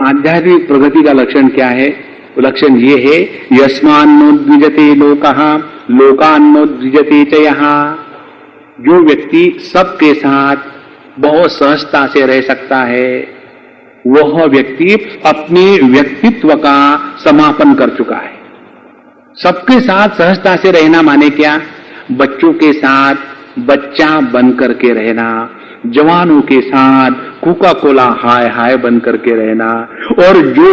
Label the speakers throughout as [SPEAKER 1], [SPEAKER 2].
[SPEAKER 1] आध्यात्मिक प्रगति का लक्षण क्या है? लक्षण ये है, यस्मान्नोद्विजते लोकः लोकान्नोद्विजते च यः। जो व्यक्ति सबके साथ बहुत सहजता से रह सकता है, वह व्यक्ति अपने व्यक्तित्व का समापन कर चुका है। सबके साथ सहजता से रहना माने क्या? बच्चों के साथ बच्चा बन करके रहना, जवानों के साथ कोका कोला हाय हाय बन करके रहना, और जो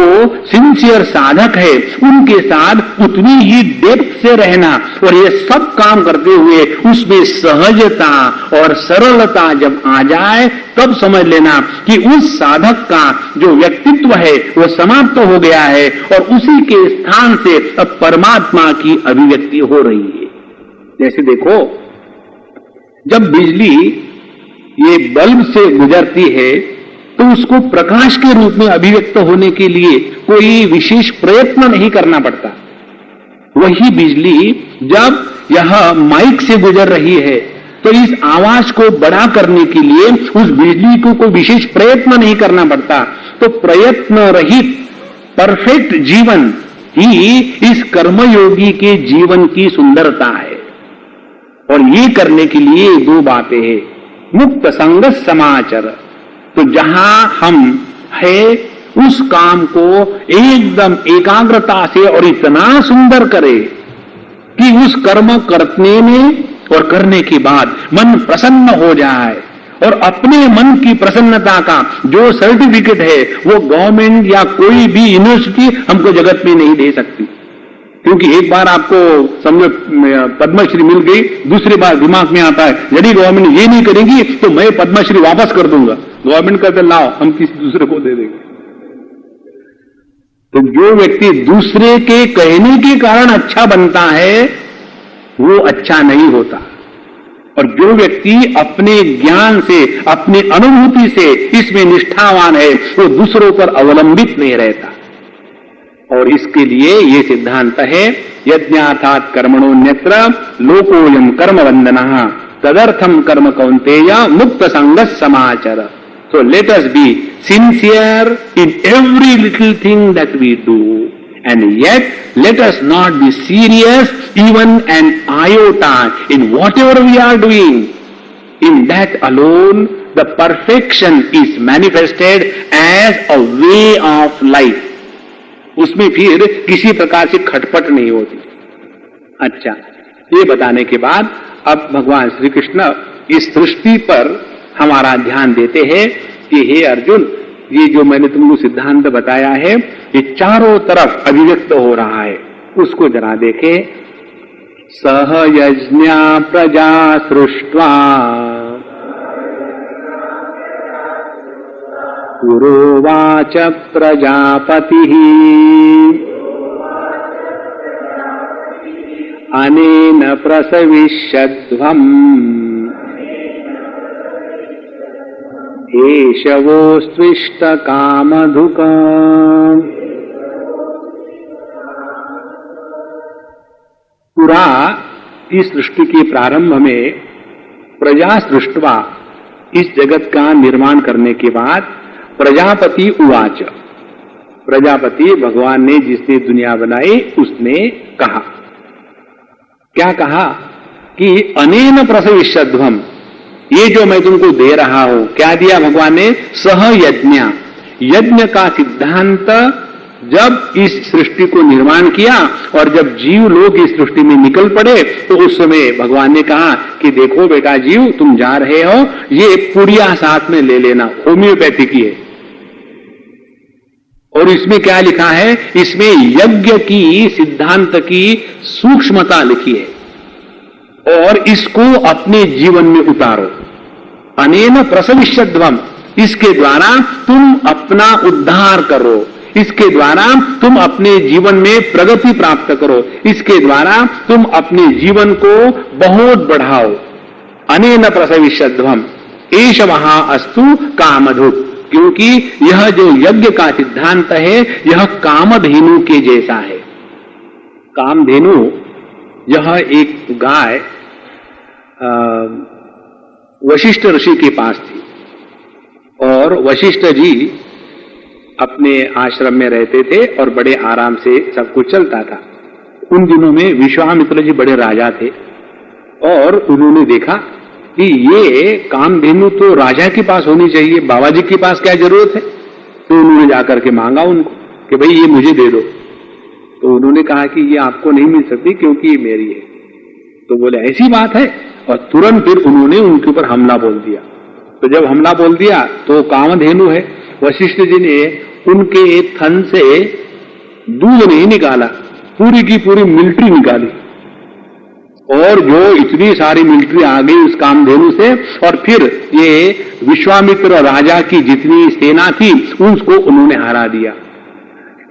[SPEAKER 1] सिंसियर साधक है उनके साथ उतनी ही डेप्थ से रहना, और ये सब काम करते हुए उसमें सहजता और सरलता जब आ जाए तब समझ लेना कि उस साधक का जो व्यक्तित्व है वो समाप्त हो गया है और उसी के स्थान से अब परमात्मा की अभिव्यक्ति हो रही है। जैसे देखो, जब बिजली ये बल्ब से गुजरती है तो उसको प्रकाश के रूप में अभिव्यक्त होने के लिए कोई विशेष प्रयत्न नहीं करना पड़ता। वही बिजली जब यह माइक से गुजर रही है तो इस आवाज को बड़ा करने के लिए उस बिजली को कोई विशेष प्रयत्न नहीं करना पड़ता। तो प्रयत्न रहित परफेक्ट जीवन ही इस कर्मयोगी के जीवन की सुंदरता है। और ये करने के लिए दो बातें हैं, मुक्त संग समाचर। तो जहां हम है उस काम को एकदम एकाग्रता से और इतना सुंदर करे कि उस कर्म करने में और करने के बाद मन प्रसन्न हो जाए, और अपने मन की प्रसन्नता का जो सर्टिफिकेट है वो गवर्नमेंट या कोई भी यूनिवर्सिटी हमको जगत में नहीं दे सकती। क्योंकि एक बार आपको समझो पद्मश्री मिल गई, दूसरी बार दिमाग में आता है यदि गवर्नमेंट ये नहीं करेगी तो मैं पद्मश्री वापस कर दूंगा। गवर्नमेंट कहते लाओ हम किसी दूसरे को दे देंगे। तो जो व्यक्ति दूसरे के कहने के कारण अच्छा बनता है वो अच्छा नहीं होता, और जो व्यक्ति अपने ज्ञान से अपनी अनुभूति से इसमें निष्ठावान है वो दूसरों पर अवलंबित नहीं रहता। और इसके लिए ये सिद्धांत है, यज्ञार्थात् कर्मणोऽन्यत्र लोकोऽयं कर्मवन्दनः तदर्थम कर्म कौन्तेय मुक्त संगः समाचर। So let us be sincere in every little thing that we do, and yet let us not be serious even an iota in whatever we are doing. In that alone the perfection is manifested as a way of life. उसमें फिर किसी प्रकार से खटपट नहीं होती। अच्छा, ये बताने के बाद अब भगवान श्री कृष्ण इस सृष्टि पर हमारा ध्यान देते हैं कि हे अर्जुन, ये जो मैंने तुमको सिद्धांत बताया है ये चारों तरफ अभिव्यक्त हो रहा है, उसको जरा देखे। सह यज्ञा प्रजा सृष्ट्वा पुरोवाच प्रजापतिः अनेन प्रसविष्यध्वम् एषवोस्त्विष्ट कामधुक। पुरा इस सृष्टि के प्रारंभ में प्रजा सृष्टवा, इस जगत का निर्माण करने के बाद प्रजापति उवाच, प्रजापति भगवान ने जिसने दुनिया बनाई उसने कहा, क्या कहा कि अनेन प्रसविष्यध्वम्, ये जो मैं तुमको दे रहा हूं, क्या दिया भगवान ने? सह यज्ञ, यज्ञ का सिद्धांत जब इस सृष्टि को निर्माण किया और जब जीव लोग इस सृष्टि में निकल पड़े तो उस समय भगवान ने कहा कि देखो बेटा जीव, तुम जा रहे हो, ये पुड़िया साथ में ले लेना, होम्योपैथी की है। और इसमें क्या लिखा है? इसमें यज्ञ की सिद्धांत की सूक्ष्मता लिखी है और इसको अपने जीवन में उतारो। अनेन प्रसविष्यध्वम्, इसके द्वारा तुम अपना उद्धार करो, इसके द्वारा तुम अपने जीवन में प्रगति प्राप्त करो, इसके द्वारा तुम अपने जीवन को बहुत बढ़ाओ। अनेन प्रसविष्यध्वम् एष वहां अस्तु कामधुक्, क्योंकि यह जो यज्ञ का सिद्धांत है यह कामधेनु के जैसा है। कामधेनु यह एक गाय वशिष्ठ ऋषि के पास थी और वशिष्ठ जी अपने आश्रम में रहते थे और बड़े आराम से सब कुछ चलता था। उन दिनों में विश्वामित्र जी बड़े राजा थे और उन्होंने देखा कि ये कामधेनु तो राजा के पास होनी चाहिए, बाबा जी के पास क्या जरूरत है। तो उन्होंने जाकर के मांगा उनको कि भाई ये मुझे दे दो। तो उन्होंने कहा कि ये आपको नहीं मिल सकती क्योंकि ये मेरी है। तो बोले ऐसी बात है, और तुरंत फिर उन्होंने उनके ऊपर हमला बोल दिया। तो जब हमला बोल दिया तो कामधेनु है, वशिष्ठ जी ने उनके एक थन से दूध नहीं निकाला, पूरी की पूरी मिलिट्री निकाली, और जो इतनी सारी मिलिट्री आ गई उस कामधेनु से, और फिर ये विश्वामित्र राजा की जितनी सेना थी उसको उन्होंने हरा दिया।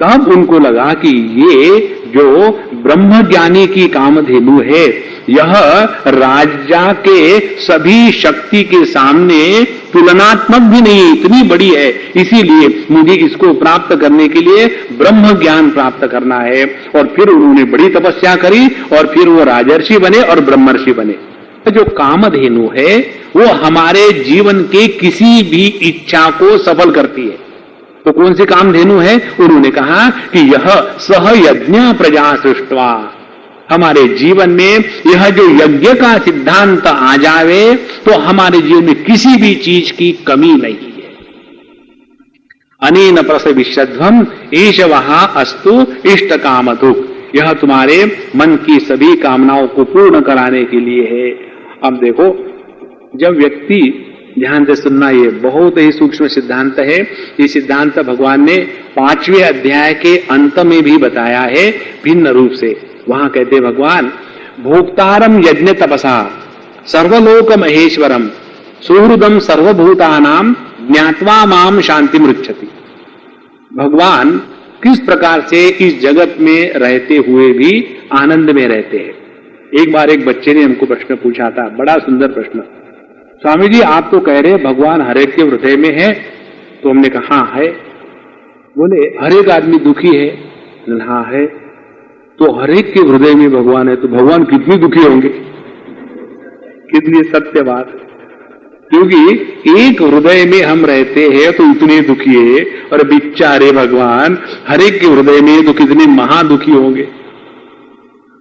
[SPEAKER 1] तब उनको लगा कि ये जो ब्रह्मज्ञानी की कामधेनु है, यह राजा के सभी शक्ति के सामने तुलनात्मक भी नहीं, इतनी बड़ी है, इसीलिए मुझे इसको प्राप्त करने के लिए ब्रह्म ज्ञान प्राप्त करना है। और फिर उन्होंने बड़ी तपस्या करी और फिर वो राजर्षि बने और ब्रह्मर्षि बने। जो कामधेनु है वो हमारे जीवन के किसी भी इच्छा को सफल करती है। तो कौन सी कामधेनु है? उन्होंने कहा कि यह सह यज्ञ प्रजा सृष्टवा, हमारे जीवन में यह जो यज्ञ का सिद्धांत आ जावे तो हमारे जीवन में किसी भी चीज की कमी नहीं है। अनेन प्रसविष्यध्वम ईशवः अस्तु इष्ट कामधुक्, यह तुम्हारे मन की सभी कामनाओं को पूर्ण कराने के लिए है। अब देखो, जब व्यक्ति, ध्यान से सुनना, ये बहुत ही सूक्ष्म सिद्धांत है। ये सिद्धांत भगवान ने 5वें अध्याय के अंत में भी बताया है भिन्न रूप से। वहां कहते भगवान, भोक्तारम यज्ञ तपसा सर्वलोक महेश्वरम सुहृदम सर्वभूतानाम ज्ञात्वा माम शांति मृच्छति। भगवान किस प्रकार से इस जगत में रहते हुए भी आनंद में रहते हैं। एक बार एक बच्चे ने हमको प्रश्न पूछा था, बड़ा सुंदर प्रश्न। स्वामी जी, आप तो कह रहे भगवान हर एक के हृदय में है। तो हमने कहा हाँ है। बोले हर एक आदमी दुखी है? हाँ है। तो हर एक के हृदय में भगवान है, तो भगवान कितने दुखी होंगे? कितनी सत्य बात है। क्योंकि एक हृदय में हम रहते हैं तो इतने दुखी है, और बेचारे भगवान हर एक के हृदय में तो कितने महादुखी होंगे।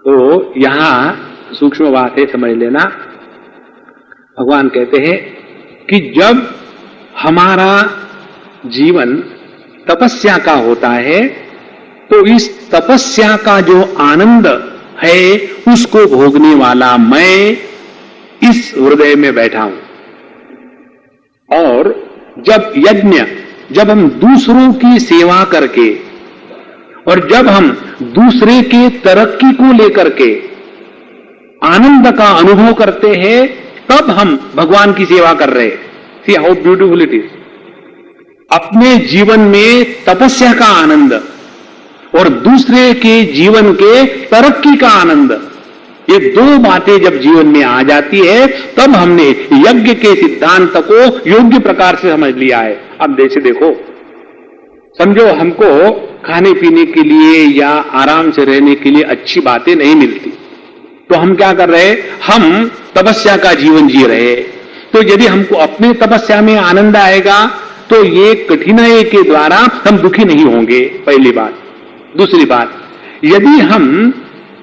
[SPEAKER 1] तो यहां सूक्ष्म बात है, समझ लेना। भगवान कहते हैं कि जब हमारा जीवन तपस्या का होता है तो इस तपस्या का जो आनंद है उसको भोगने वाला मैं इस हृदय में बैठा हूं। और जब यज्ञ, जब हम दूसरों की सेवा करके और जब हम दूसरे के तरक्की को लेकर के आनंद का अनुभव करते हैं, तब हम भगवान की सेवा कर रहे हैं। See how beautiful it is. अपने जीवन में तपस्या का आनंद और दूसरे के जीवन के तरक्की का आनंद, ये दो बातें जब जीवन में आ जाती है तब हमने यज्ञ के सिद्धांत को योग्य प्रकार से समझ लिया है। अब जैसे देखो, समझो हमको खाने पीने के लिए या आराम से रहने के लिए अच्छी बातें नहीं मिलती, तो हम क्या कर रहे हैं? हम तपस्या का जीवन जी रहे हैं। तो यदि हमको अपने तपस्या में आनंद आएगा तो ये कठिनाई के द्वारा हम दुखी नहीं होंगे, पहली बात। दूसरी बात, यदि हम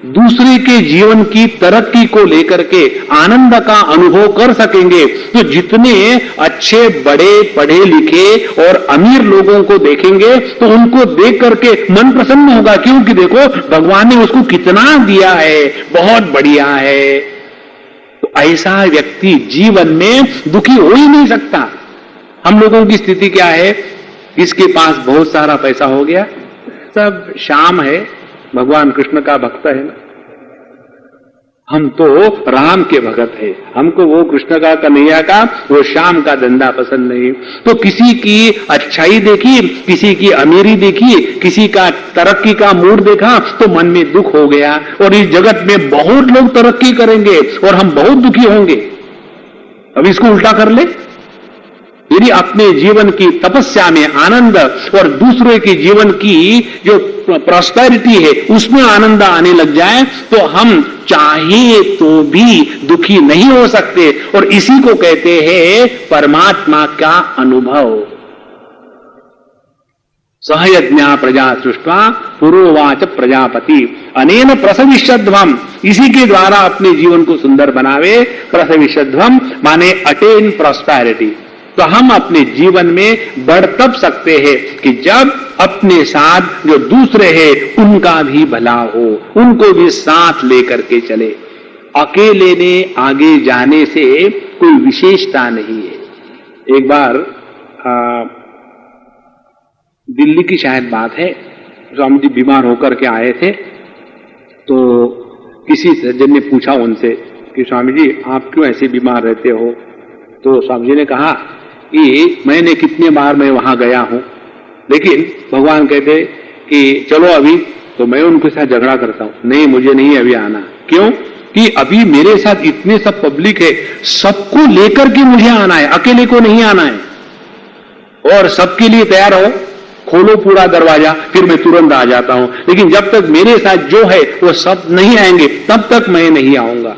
[SPEAKER 1] दूसरे के जीवन की तरक्की को लेकर के आनंद का अनुभव कर सकेंगे तो जितने अच्छे बड़े पढ़े लिखे और अमीर लोगों को देखेंगे तो उनको देख करके मन प्रसन्न होगा, क्योंकि देखो भगवान ने उसको कितना दिया है, बहुत बढ़िया है। तो ऐसा व्यक्ति जीवन में दुखी हो ही नहीं सकता। हम लोगों की स्थिति क्या है? इसके पास बहुत सारा पैसा हो गया, सब शाम है, भगवान कृष्ण का भक्त है ना, हम तो राम के भगत है, हमको वो कृष्ण का कन्हैया का वो श्याम का धंधा पसंद नहीं। तो किसी की अच्छाई देखी, किसी की अमीरी देखी, किसी का तरक्की का मूड देखा तो मन में दुख हो गया। और इस जगत में बहुत लोग तरक्की करेंगे और हम बहुत दुखी होंगे। अब इसको उल्टा कर ले, यदि अपने जीवन की तपस्या में आनंद और दूसरे के जीवन की जो प्रॉस्पेरिटी है उसमें आनंद आने लग जाए तो हम चाहे तो भी दुखी नहीं हो सकते। और इसी को कहते हैं परमात्मा का अनुभव। सहयज्ञा प्रजा सृष्टा पुरोवाच प्रजापति अनेन प्रसविष्यध्वम, इसी के द्वारा अपने जीवन को सुंदर बनावे। प्रसविष्यध्वम माने अटेन प्रॉस्पेरिटी। तो हम अपने जीवन में बढ़ तब सकते हैं कि जब अपने साथ जो दूसरे हैं उनका भी भला हो, उनको भी साथ लेकर के चले। अकेले ने आगे जाने से कोई विशेषता नहीं है। एक बार दिल्ली की शायद बात है, स्वामी जी बीमार होकर के आए थे, तो किसी सज्जन ने पूछा उनसे कि स्वामी जी आप क्यों ऐसे बीमार रहते हो? तो स्वामी जी ने कहा कि मैंने कितने बार मैं वहां गया हूं, लेकिन भगवान कहते कि चलो अभी, तो मैं उनके साथ झगड़ा करता हूं, नहीं मुझे नहीं अभी आना। क्यों? कि अभी मेरे साथ इतने सब पब्लिक है, सबको लेकर के मुझे आना है, अकेले को नहीं आना है। और सबके लिए तैयार हो, खोलो पूरा दरवाजा, फिर मैं तुरंत आ जाता हूं। लेकिन जब तक मेरे साथ जो है वो सब नहीं आएंगे तब तक मैं नहीं आऊंगा।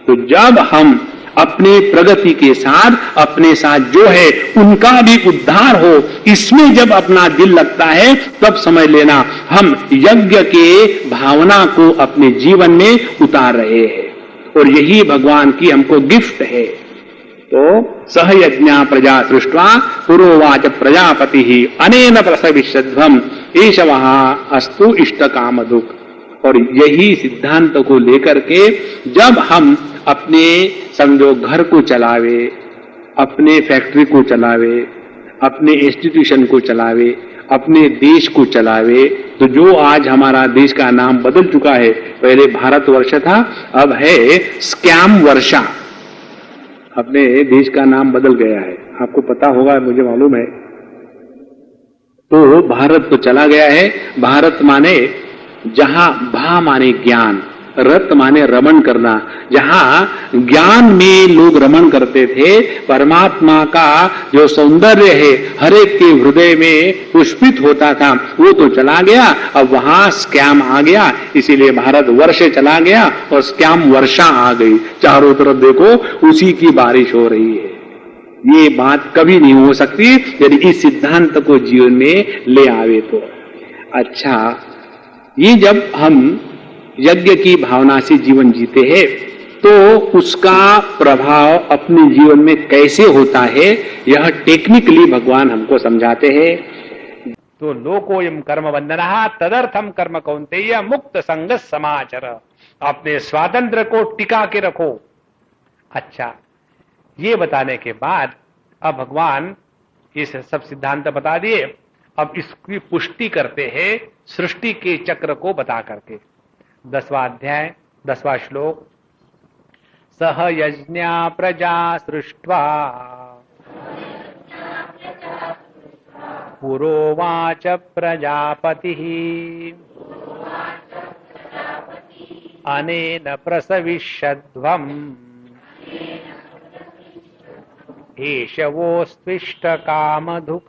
[SPEAKER 1] तो जब हम अपने प्रगति के साथ अपने साथ जो है उनका भी उद्धार हो, इसमें जब अपना दिल लगता है तब समझ लेना हम यज्ञ के भावना को अपने जीवन में उतार रहे हैं, और यही भगवान की हमको गिफ्ट है। तो सहयज्ञा प्रजा सृष्टा पुरोवाच प्रजापति ही अनेन प्रसविष्यध्वम एष वहां अस्तु इष्ट कामधुक। और यही सिद्धांत को लेकर के जब हम अपने समझो घर को चलावे, अपने फैक्ट्री को चलावे, अपने इंस्टीट्यूशन को चलावे, अपने देश को चलावे, तो जो आज हमारा देश का नाम बदल चुका है, पहले भारतवर्ष था, अब है स्कैम वर्षा। अपने देश का नाम बदल गया है, आपको पता होगा, मुझे मालूम है। तो भारत तो चला गया है। भारत माने जहां भा माने ज्ञान, रत माने रमण करना, जहां ज्ञान में लोग रमण करते थे, परमात्मा का जो सौंदर्य है हर एक के हृदय में पुष्पित होता था, वो तो चला गया। अब वहां स्कैम आ गया, इसीलिए भारत वर्ष चला गया और स्कैम वर्षा आ गई। चारों तरफ देखो उसी की बारिश हो रही है। ये बात कभी नहीं हो सकती यदि इस सिद्धांत को जीवन में ले आवे तो। अच्छा, ये जब हम यज्ञ की भावना से जीवन जीते हैं तो उसका प्रभाव अपने जीवन में कैसे होता है, यह टेक्निकली भगवान हमको समझाते हैं। तो लोकोयम कर्म बंधना तदर्थम कर्म कौन्तेय मुक्त संग समाचर। अपने स्वातंत्र को टिका के रखो। अच्छा, ये बताने के बाद अब भगवान ये सब सिद्धांत बता दिए, अब इसकी पुष्टि करते हैं सृष्टि के चक्र को बता करके। 10वां अध्याय 10वां श्लोक, सह यज्ञा प्रजा सृष्ट्वा पुरोवाच प्रजापति अनेन प्रसविष्यध्वम एष वोस्त्विष्ट कामधुक।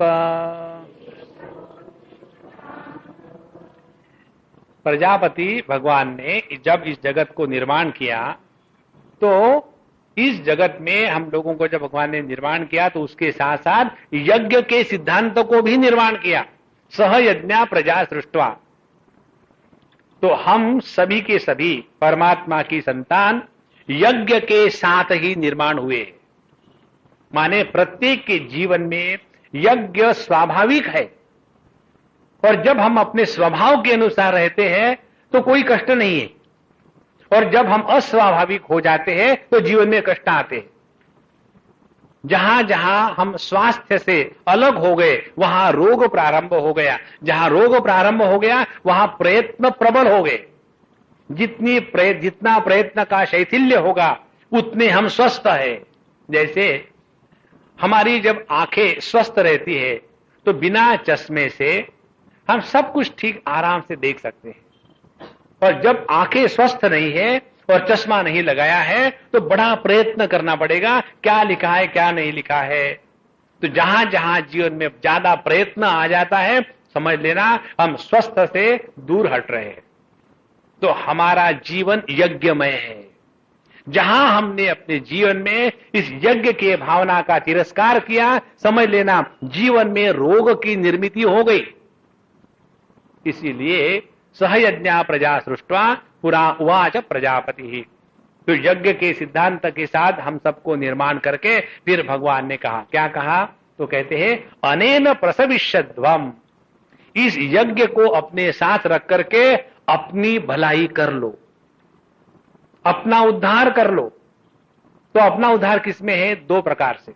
[SPEAKER 1] प्रजापति भगवान ने जब इस जगत को निर्माण किया, तो इस जगत में हम लोगों को जब भगवान ने निर्माण किया तो उसके साथ साथ यज्ञ के सिद्धांतों को भी निर्माण किया। सह यज्ञा प्रजा सृष्टवा। तो हम सभी के सभी परमात्मा की संतान यज्ञ के साथ ही निर्माण हुए। माने प्रत्येक के जीवन में यज्ञ स्वाभाविक है, और जब हम अपने स्वभाव के अनुसार रहते हैं तो कोई कष्ट नहीं है, और जब हम अस्वाभाविक हो जाते हैं तो जीवन में कष्ट आते हैं। जहां जहां हम स्वास्थ्य से अलग हो गए वहां रोग प्रारंभ हो गया, जहां रोग प्रारंभ हो गया वहां प्रयत्न प्रबल हो गए। जितना प्रयत्न का शैथिल्य होगा उतने हम स्वस्थ है। जैसे हमारी जब आंखें स्वस्थ रहती है तो बिना चश्मे से हम सब कुछ ठीक आराम से देख सकते हैं, और जब आंखें स्वस्थ नहीं है और चश्मा नहीं लगाया है तो बड़ा प्रयत्न करना पड़ेगा, क्या लिखा है क्या नहीं लिखा है। तो जहां जहां जीवन में ज्यादा प्रयत्न आ जाता है समझ लेना हम स्वस्थ से दूर हट रहे हैं। तो हमारा जीवन यज्ञमय है। जहां हमने अपने जीवन में इस यज्ञ के भावना का तिरस्कार किया समझ लेना जीवन में रोग की निर्मित हो गई। इसीलिए सहयज्ञा प्रजा सृष्टवा पुरा उवाच प्रजापति। तो यज्ञ के सिद्धांत के साथ हम सबको निर्माण करके फिर भगवान ने कहा, क्या कहा? तो कहते हैं अनेन प्रसविष्यध्वम, इस यज्ञ को अपने साथ रख करके अपनी भलाई कर लो, अपना उद्धार कर लो। तो अपना उद्धार किसमें है? दो प्रकार से।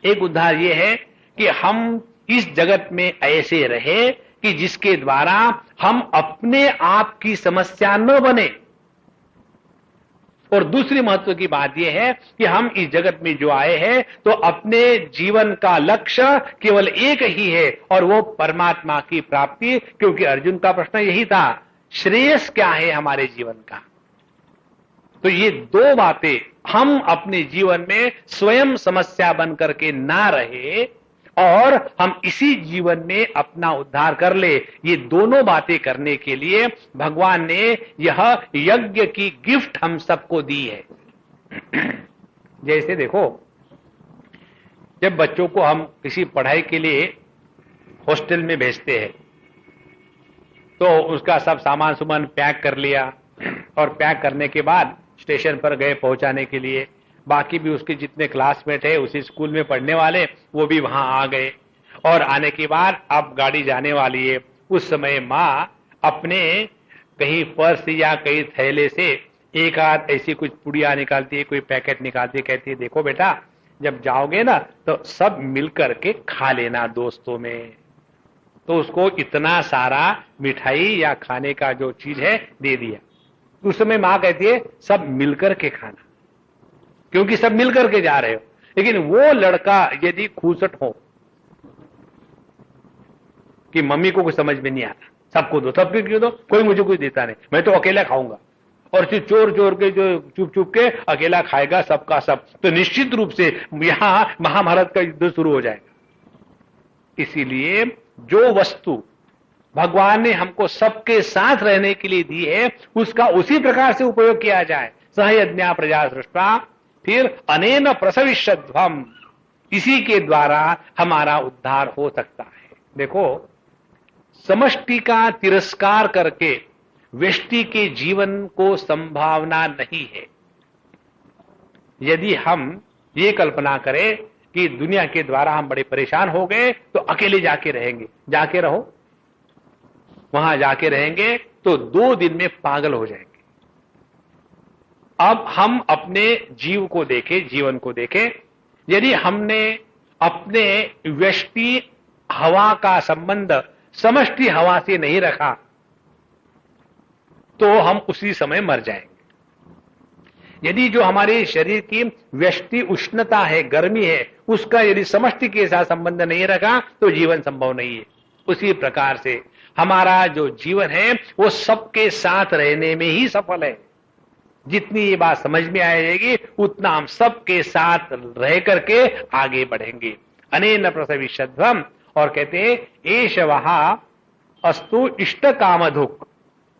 [SPEAKER 1] एक उद्धार यह है कि हम इस जगत में ऐसे रहे कि जिसके द्वारा हम अपने आप की समस्या न बने। और दूसरी महत्व की बात यह है कि हम इस जगत में जो आए हैं तो अपने जीवन का लक्ष्य केवल एक ही है और वो परमात्मा की प्राप्ति। क्योंकि अर्जुन का प्रश्न यही था, श्रेयस क्या है हमारे जीवन का। तो ये दो बातें, हम अपने जीवन में स्वयं समस्या बन करके ना रहे और हम इसी जीवन में अपना उद्धार कर ले, ये दोनों बातें करने के लिए भगवान ने यह यज्ञ की गिफ्ट हम सबको दी है। जैसे देखो, जब बच्चों को हम किसी पढ़ाई के लिए हॉस्टल में भेजते हैं तो उसका सब सामान सुमान पैक कर लिया और पैक करने के बाद स्टेशन पर गए पहुंचाने के लिए। बाकी भी उसके जितने क्लासमेट है उसी स्कूल में पढ़ने वाले वो भी वहां आ गए और आने के बाद अब गाड़ी जाने वाली है। उस समय माँ अपने कहीं पर्स या कहीं थैले से एक आध ऐसी कुछ पुड़िया निकालती है, कोई पैकेट निकालती है, कहती है देखो बेटा जब जाओगे ना तो सब मिलकर के खा लेना दोस्तों में। तो उसको इतना सारा मिठाई या खाने का जो चीज है दे दिया। उस समय माँ कहती है सब मिलकर के खाना, क्योंकि सब मिलकर के जा रहे हो। लेकिन वो लड़का यदि खूसट हो कि मम्मी को कुछ समझ में नहीं आता, सबको दो, सबको क्यों दो, कोई मुझे कुछ देता नहीं, मैं तो अकेला खाऊंगा, और फिर चोर चोर के जो चुप चुप के अकेला खाएगा सबका सब, तो निश्चित रूप से यहां महाभारत का युद्ध शुरू हो जाएगा। इसीलिए जो वस्तु भगवान ने हमको सबके साथ रहने के लिए दी है उसका उसी प्रकार से उपयोग किया जाए। सहयज्ञा प्रजा सृष्टा, फिर अनेन प्रसविष्यध्वम, इसी के द्वारा हमारा उद्धार हो सकता है। देखो, समष्टि का तिरस्कार करके व्यष्टि के जीवन को संभावना नहीं है। यदि हम ये कल्पना करें कि दुनिया के द्वारा हम बड़े परेशान हो गए तो अकेले जाके रहेंगे, जाके रहो, वहां जाके रहेंगे तो 2 दिन में पागल हो जाएंगे। अब हम अपने जीव को देखें, जीवन को देखें, यदि हमने अपने व्यष्टि हवा का संबंध समष्टि हवा से नहीं रखा तो हम उसी समय मर जाएंगे। यदि जो हमारे शरीर की व्यष्टि उष्णता है, गर्मी है, उसका यदि समष्टि के साथ संबंध नहीं रखा तो जीवन संभव नहीं है। उसी प्रकार से हमारा जो जीवन है वो सबके साथ रहने में ही सफल है। जितनी ये बात समझ में आएगी उतना हम सबके साथ रह करके आगे बढ़ेंगे। अनेन प्रसविष्यध्वम, और कहते हैं एष वहा अस्तु इष्ट कामधुक,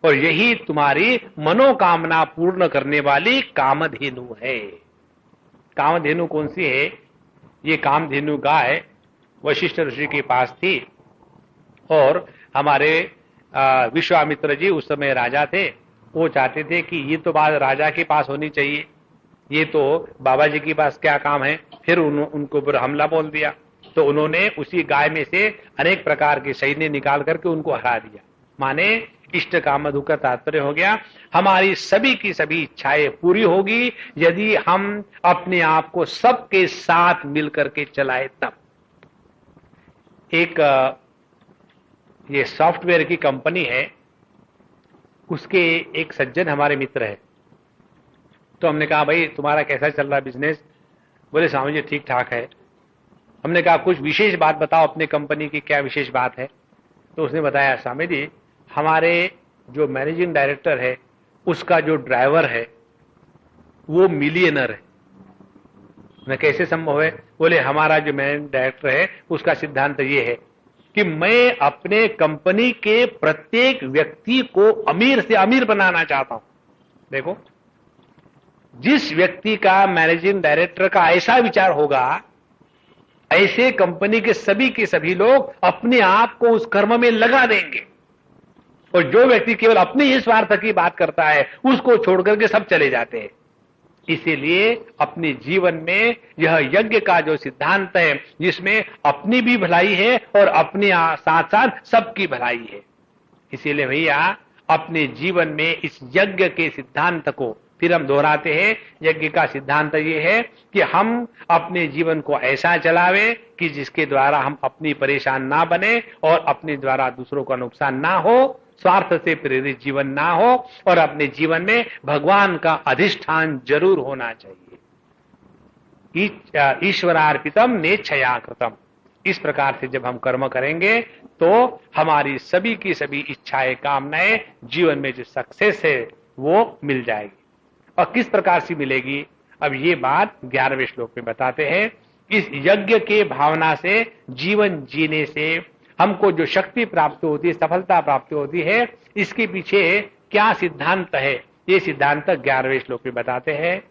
[SPEAKER 1] और यही तुम्हारी मनोकामना पूर्ण करने वाली कामधेनु है। कामधेनु कौन सी है? ये कामधेनु गाय वशिष्ठ ऋषि के पास थी और हमारे विश्वामित्र जी उस समय राजा थे। वो चाहते थे कि ये तो बात राजा के पास होनी चाहिए, ये तो बाबा जी के पास क्या काम है। फिर उनको ऊपर हमला बोल दिया तो उन्होंने उसी गाय में से अनेक प्रकार के सैन्य निकाल करके उनको हरा दिया। माने इष्ट कामधु का तात्पर्य हो गया हमारी सभी की सभी इच्छाएं पूरी होगी यदि हम अपने आप को सबके साथ मिलकर के चलाए तब। एक ये सॉफ्टवेयर की कंपनी है, उसके एक सज्जन हमारे मित्र है। तो हमने कहा भाई तुम्हारा कैसा चल रहा बिजनेस? बोले स्वामी जी ठीक ठाक है। हमने कहा कुछ विशेष बात बताओ अपने कंपनी की, क्या विशेष बात है? तो उसने बताया स्वामी जी हमारे जो मैनेजिंग डायरेक्टर है उसका जो ड्राइवर है वो मिलियनर है। मैं कैसे संभव है? बोले हमारा जो मैनेजिंग डायरेक्टर है उसका सिद्धांत ये है कि मैं अपने कंपनी के प्रत्येक व्यक्ति को अमीर से अमीर बनाना चाहता हूं। देखो, जिस व्यक्ति का मैनेजिंग डायरेक्टर का ऐसा विचार होगा ऐसे कंपनी के सभी लोग अपने आप को उस कर्म में लगा देंगे।
[SPEAKER 2] और जो व्यक्ति केवल अपने ही स्वार्थ की बात करता है उसको छोड़ करके सब चले जाते हैं। इसीलिए अपने जीवन में यह यज्ञ का जो सिद्धांत है, जिसमें अपनी भी भलाई है और अपने साथ साथ सबकी भलाई है, इसीलिए भैया अपने जीवन में इस यज्ञ के सिद्धांत को फिर हम दोहराते हैं। यज्ञ का सिद्धांत ये है कि हम अपने जीवन को ऐसा चलावे कि जिसके द्वारा हम अपनी परेशान ना बने और अपने द्वारा दूसरों का नुकसान ना हो, स्वार्थ से प्रेरित जीवन ना हो, और अपने जीवन में भगवान का अधिष्ठान जरूर होना चाहिए। ईश्वरार्पितम नेच्छया कृतम। इस प्रकार से जब हम कर्म करेंगे तो हमारी सभी की सभी इच्छाएं, कामनाएं, जीवन में जो सक्सेस है वो मिल जाएगी। और किस प्रकार से मिलेगी, अब ये बात 11वें श्लोक में बताते हैं। इस यज्ञ के भावना से जीवन जीने से हमको जो शक्ति प्राप्त होती है, सफलता प्राप्त होती है, इसके पीछे क्या सिद्धांत है, ये सिद्धांत 11वें श्लोक में बताते हैं।